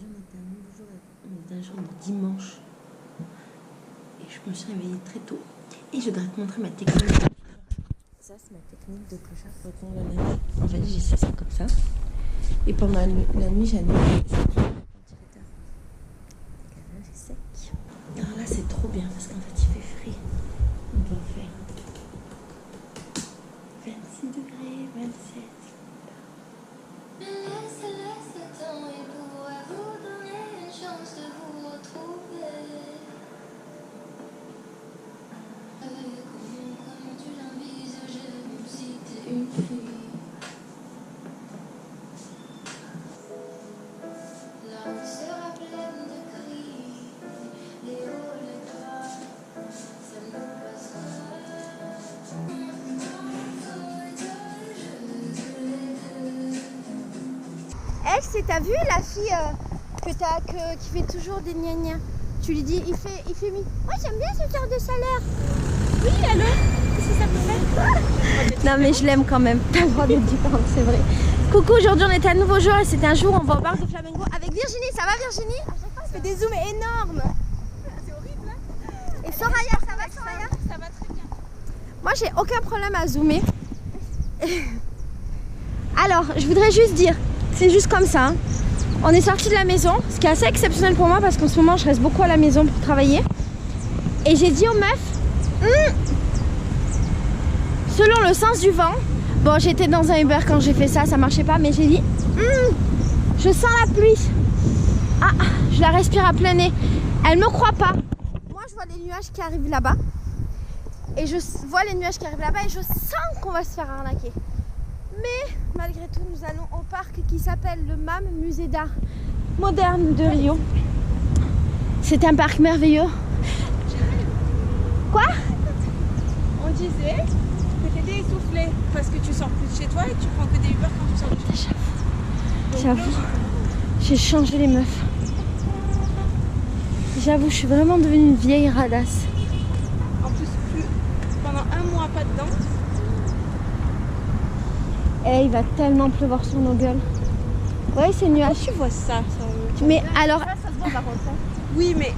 On est un jour de dimanche. Et je me suis réveillée très tôt. Et je voudrais te montrer ma technique. Ça, c'est ma technique de clochard pour étendre la neige. En fait, j'ai fait ça comme ça. Et pendant la nuit, j'ai allumé le ventilateur. La neige est sec. Alors là, c'est trop bien parce qu'en fait, il fait frais. On doit faire 26 degrés, 27. T'as vu la fille qui fait toujours des gna-gna? Tu lui dis, il fait mi. Moi j'aime bien ce genre de salaire. Oui, allô? Qu'est-ce que ça peut faire? Non mais je l'aime quand même. T'as le droit de dire, c'est vrai. Coucou, aujourd'hui on est à un nouveau jour et c'est un jour où on va au bar de Flamengo avec Virginie. Ça va Virginie? On fait des zooms énormes. C'est horrible hein? Et Soraya, ça va Soraya? Ça va très bien. Moi j'ai aucun problème à zoomer. Alors, je voudrais juste dire, c'est juste comme ça. Hein. On est sorti de la maison, ce qui est assez exceptionnel pour moi parce qu'en ce moment je reste beaucoup à la maison pour travailler. Et j'ai dit aux meufs, selon le sens du vent, bon j'étais dans un Uber quand j'ai fait ça, ça marchait pas, mais j'ai dit, je sens la pluie. Ah, je la respire à plein nez. Elle me croit pas. Moi je vois les nuages qui arrivent là-bas. Et je vois les nuages qui arrivent là-bas et je sens qu'on va se faire arnaquer. Mais malgré tout, nous allons au parc qui s'appelle le MAM, Musée d'art moderne de Rio. C'est un parc merveilleux. Quoi? On disait que t'étais essoufflée parce que tu sors plus de chez toi et tu prends que des Uber quand tu sors de chez toi. J'avoue, j'ai changé les meufs. J'avoue, je suis vraiment devenue une vieille radasse. En plus, pendant un mois pas dedans. Eh, il va tellement pleuvoir sur nos gueules. Ouais, c'est nuage. Tu vois ça. Mais alors. Ça se voit par contre. Oui, mais.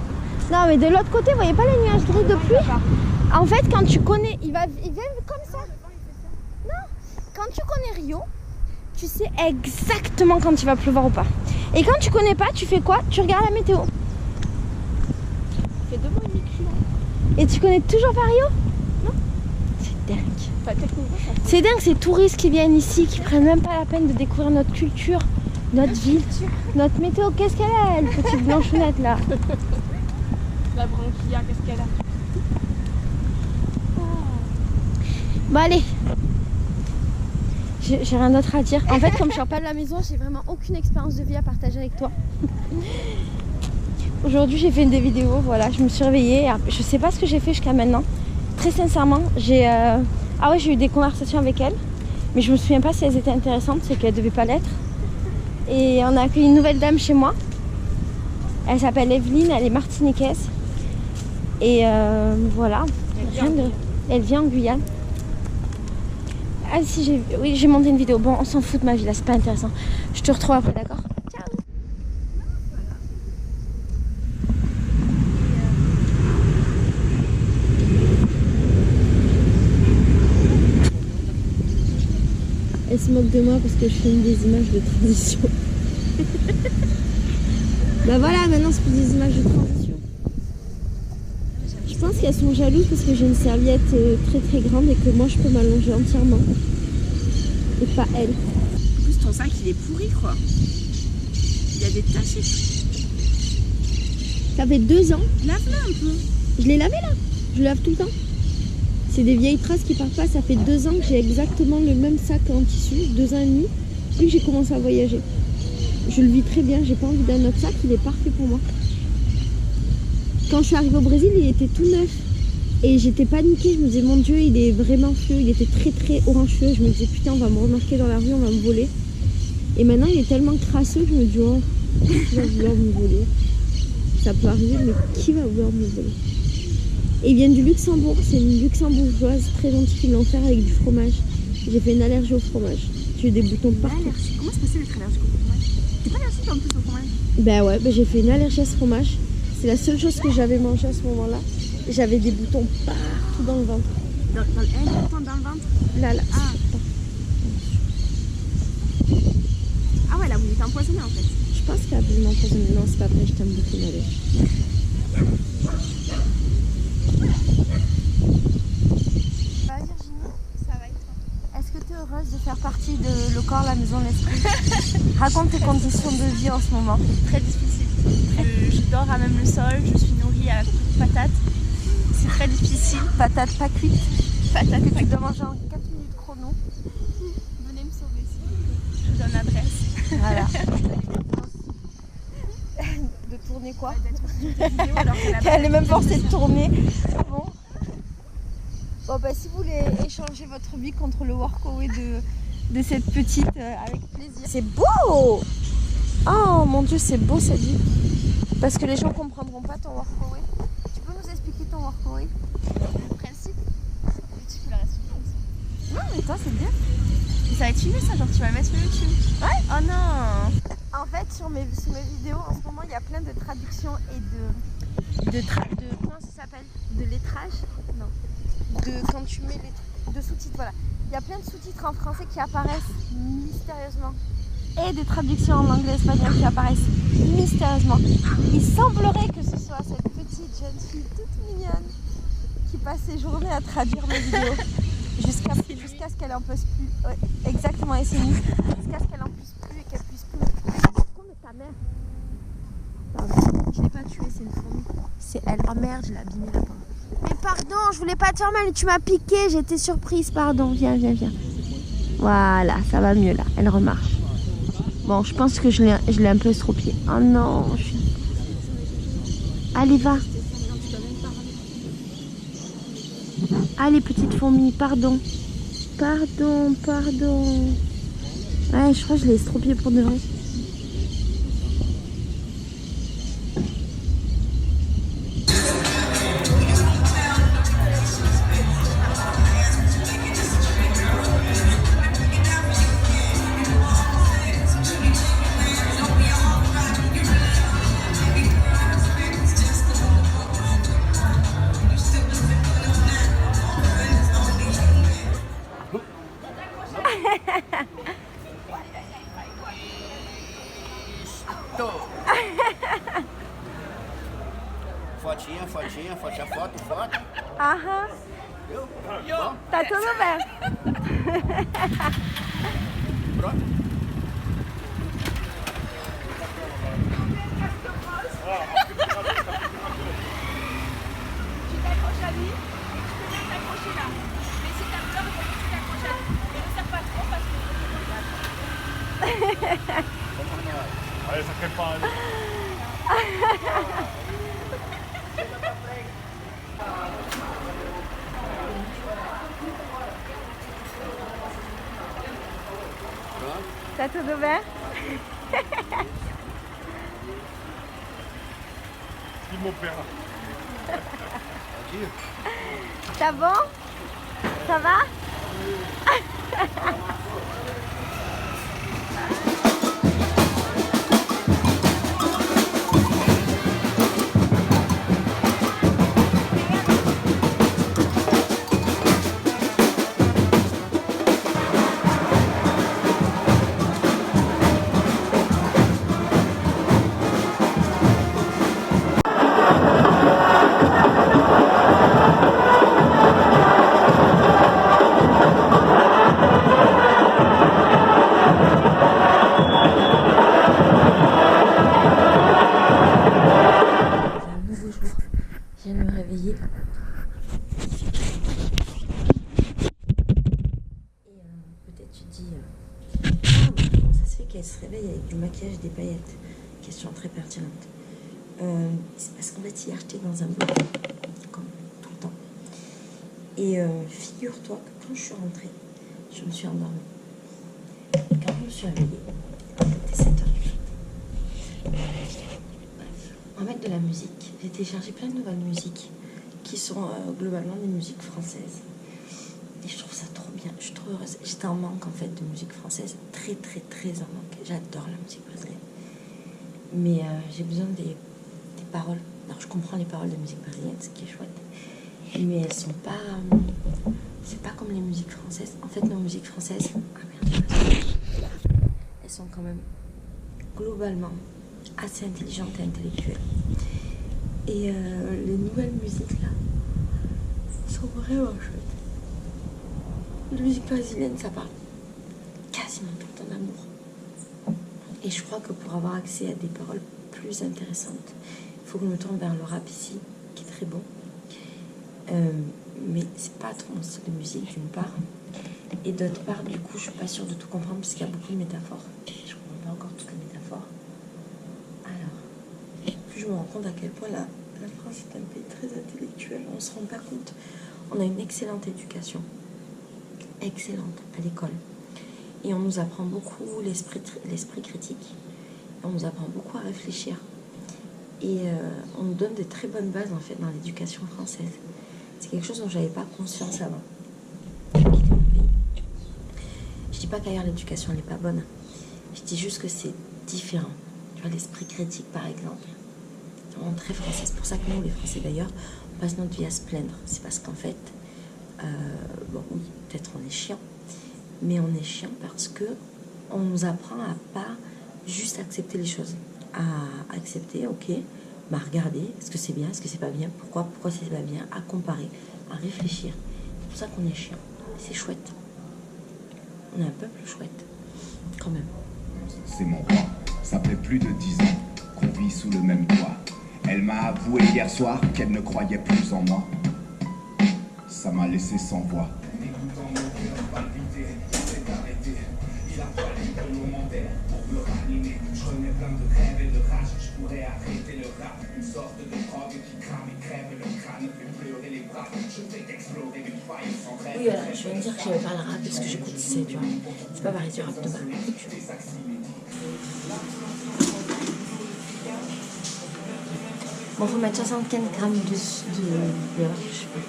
Non, mais de l'autre côté, vous voyez pas les nuages gris de pluie? En fait, quand tu connais. Il vient comme ça. Non, quand tu connais Rio, tu sais exactement quand il va pleuvoir ou pas. Et quand tu connais pas, tu fais quoi? Tu regardes la météo. Ça fait 2 mois et demi que je suis là. Et tu connais toujours pas Rio? Non. C'est dingue. Enfin, techniquement, ça fait... C'est dingue ces touristes qui viennent ici, qui prennent même pas la peine de découvrir notre culture, notre ville, notre météo. Qu'est-ce qu'elle a, elle, petite blanchonnette là? La branquilla, qu'est-ce qu'elle a? Bon allez, j'ai rien d'autre à dire. En fait, comme je sors pas de la maison, j'ai vraiment aucune expérience de vie à partager avec toi. Aujourd'hui, j'ai fait des vidéos, voilà, je me suis réveillée. Je sais pas ce que j'ai fait jusqu'à maintenant. Très sincèrement, j'ai eu des conversations avec elle, mais je me souviens pas si elles étaient intéressantes, c'est qu'elles devaient pas l'être. Et on a accueilli une nouvelle dame chez moi. Elle s'appelle Evelyne, elle est martiniquaise. Et voilà, elle vient en Guyane. Ah si, j'ai monté une vidéo. Bon, on s'en fout de ma vie là, c'est pas intéressant. Je te retrouve après, d'accord? Ciao. Elle se moque de moi parce que je filme des images de transition. Bah voilà, maintenant c'est plus des images de transition. Je pense qu'elles sont jalouses parce que j'ai une serviette très très grande et que moi je peux m'allonger entièrement. Et pas elle. En plus, ton sac il est pourri quoi. Il y a des taches. Ça fait 2 ans. Lave-le un peu. Je l'ai lavé là. Je le lave tout le temps. C'est des vieilles traces qui partent pas. Ça fait 2 ans que j'ai exactement le même sac en tissu. 2 ans et demi. Depuis que j'ai commencé à voyager. Je le vis très bien. J'ai pas envie d'un autre sac. Il est parfait pour moi. Quand je suis arrivée au Brésil, il était tout neuf. Et j'étais paniquée. Je me disais, mon Dieu, il est vraiment feu. Il était très très orange-feu. Je me disais, putain, on va me remarquer dans la rue, on va me voler. Et maintenant, il est tellement crasseux que je me dis, oh, qui va vouloir me voler? Ça peut arriver, mais qui va vouloir me voler? Et ils viennent du Luxembourg. C'est une luxembourgeoise très gentille qui me l'a offert avec du fromage. J'ai fait une allergie au fromage. J'ai eu des boutons partout. Comment c'est possible d'être allergique au fromage? T'es pas allergique en plus au fromage? Ben ouais, ben j'ai fait une allergie à ce fromage. C'est la seule chose que j'avais mangé à ce moment-là. Et j'avais des boutons partout dans le ventre. Dans le bouton dans le ventre? Là. Ah. Ah ouais, là vous êtes empoisonné en fait. Je pense qu'elle a voulu m'empoisonner. Non, c'est pas vrai, je t'aime beaucoup, Nadège. Bah Virginie, Ça va et toi? est-ce que tu es heureuse de faire partie de Le Corps, la Maison, l'Esprit? Raconte tes conditions de vie en ce moment. Très difficile. Je dors à même le sol, je suis nourrie à patates. C'est très difficile. Patate pas cuite, Patates que pas tu dois manger en 4 minutes chrono. Venez me sauver s'il vous plaît. Je vous donne l'adresse. Voilà. De tourner quoi? Elle est même forcée de tourner. Bon. Bon bah si vous voulez échanger votre vie contre le workaway de cette petite, avec plaisir. C'est beau! Oh mon dieu, c'est beau cette vie. Parce que les gens comprendront pas ton workaway. Tu peux nous expliquer ton workaway? Le principe, tu peux le reste aussi. Non mais toi c'est bien. Et ça va être filmé ça, genre tu vas le mettre sur YouTube. Ouais. Oh non. En fait sur mes vidéos en ce moment il y a plein de traductions et de comment ça s'appelle? De lettrage? Non. Quand tu mets de sous-titres, voilà. Il y a plein de sous-titres en français qui apparaissent mystérieusement. Et des traductions en anglais et espagnol qui apparaissent mystérieusement. Il semblerait que ce soit cette petite jeune fille toute mignonne qui passe ses journées à traduire mes vidéos jusqu'à ce qu'elle en puisse plus. Ouais, exactement, et c'est nous. Jusqu'à ce qu'elle en puisse plus et qu'elle puisse plus. Con de ta mère. Pardon. Je l'ai pas tué, c'est une fourmi. C'est elle. Oh merde, je l'ai abîmée là-bas. Mais pardon, je voulais pas te faire mal, tu m'as piqué, j'étais surprise, pardon. Viens. Voilà, ça va mieux là, elle remarche. Bon, je pense que je l'ai un peu estropié. Oh non, Allez, va. Allez, petite fourmi, pardon. Ouais, je crois que je l'ai estropié pour de vrai. Foto. Aham. Viu? Tá tudo bem. Pronto? Tu t'accroches à lui et tu peux même t'accrocher là. Mais si t'as peur, il faut que tu t'accroches à lui. Mais ne serre pas trop parce que Allez, ça crée pas. Tá tudo bem? Dis mon père. Tá bom? Ça va? Elle se réveille avec du maquillage, des paillettes. Question très pertinente. C'est parce qu'en fait, il est acheté dans un bloc, comme tout le temps. Et figure-toi que quand je suis rentrée, je me suis endormie. Quand je me suis réveillée, c'était 7h du matin. On va mettre de la musique. J'ai téléchargé plein de nouvelles musiques qui sont globalement des musiques françaises. Et je trouve ça trop bien, je suis trop heureuse. J'étais en manque en fait de musique française, très en manque. J'adore la musique brésilienne. Mais j'ai besoin des paroles. Alors je comprends les paroles de musique brésilienne, ce qui est chouette. Mais elles sont pas... c'est pas comme les musiques françaises. En fait, nos musiques françaises... Ah merde, elles sont quand même globalement assez intelligentes et intellectuelles. Et les nouvelles musiques là sont vraiment chouettes. La musique brésilienne, ça parle quasiment tout le temps d'amour. Et je crois que pour avoir accès à des paroles plus intéressantes, il faut que je me tourne vers le rap ici, qui est très bon. Mais c'est pas trop mon style de musique d'une part. Et d'autre part, du coup, je suis pas sûre de tout comprendre parce qu'il y a beaucoup de métaphores. Je comprends pas encore toutes les métaphores. Alors, plus je me rends compte à quel point la France est un pays très intellectuel. On se rend pas compte. On a une excellente éducation. Excellente à l'école. Et on nous apprend beaucoup l'esprit critique. On nous apprend beaucoup à réfléchir. Et on nous donne de très bonnes bases en fait dans l'éducation française. C'est quelque chose dont j'avais pas conscience avant. Je dis pas qu'ailleurs l'éducation n'est pas bonne. Je dis juste que c'est différent. Tu vois, l'esprit critique par exemple. C'est vraiment très français. C'est pour ça que nous, les Français d'ailleurs, on passe notre vie à se plaindre. C'est parce qu'en fait, bon oui, peut-être on est chiant. Mais on est chiant parce que on nous apprend à pas juste accepter les choses. À accepter, ok, à regarder, est-ce que c'est bien, est-ce que c'est pas bien, pourquoi c'est pas bien, à comparer, à réfléchir. C'est pour ça qu'on est chiant. C'est chouette. On est un peuple chouette, quand même. C'est mon roi. Ça fait plus de 10 ans qu'on vit sous le même toit. Elle m'a avoué hier soir qu'elle ne croyait plus en moi. Ça m'a laissé sans voix. Il a fallu que l'on m'enterre pour me ranimer. Je connais plein de rêves et de rage. Je pourrais arrêter le rap. Une sorte de drogue qui crame et crève le crâne, fait pleurer les bras. Je fais explorer mes failles sans rêve. Oui, voilà, je viens de dire que j'aimais pas le rap parce que j'écoute C, tu vois. C'est pas pareil du rap de mal. Bon, faut mettre 75 grammes de beurre, je sais pas.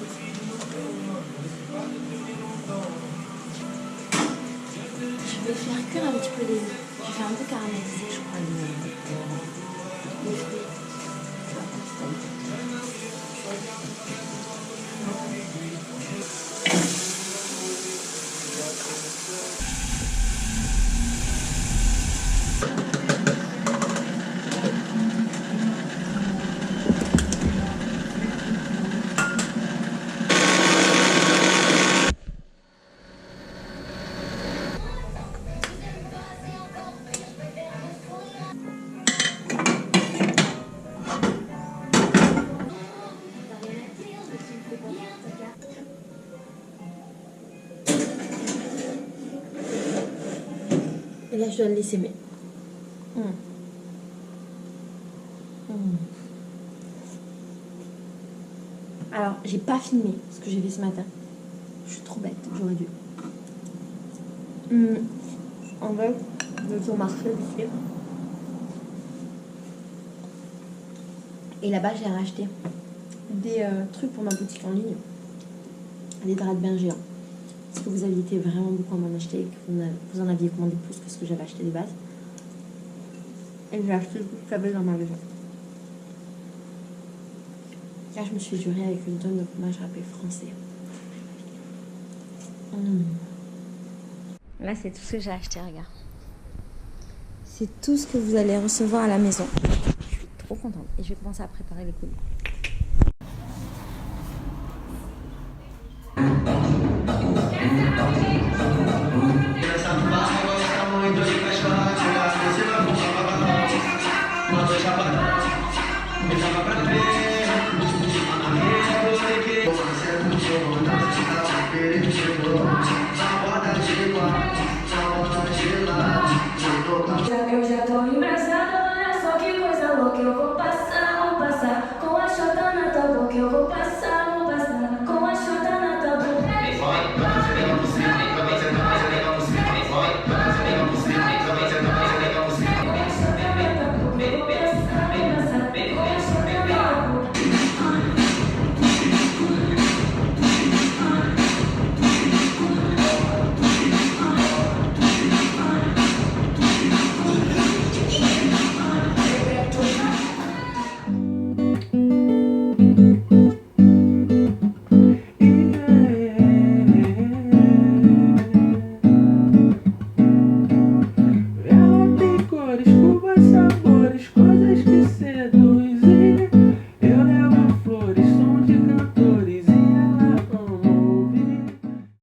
Je vais faire cuire un petit peu les... Je vais faire un peu caraméliser, je crois, les fruits. Et là, je dois le laisser, mais... Alors, j'ai pas filmé ce que j'ai fait ce matin. Je suis trop bête, j'aurais dû. En fait, je suis au marché ici. Et là-bas, j'ai racheté des trucs pour ma boutique en ligne. Des draps de bain géants. Parce que vous aviez été vraiment beaucoup à m'en acheter et que vous en aviez commandé plus que ce que j'avais acheté de base. Et j'ai acheté tout ce qu'il y avait dans ma maison. Là, je me suis jurée avec une tonne de fromage râpé français. Là, c'est tout ce que j'ai acheté, regarde. C'est tout ce que vous allez recevoir à la maison. Je suis trop contente. Et je vais commencer à préparer les colis.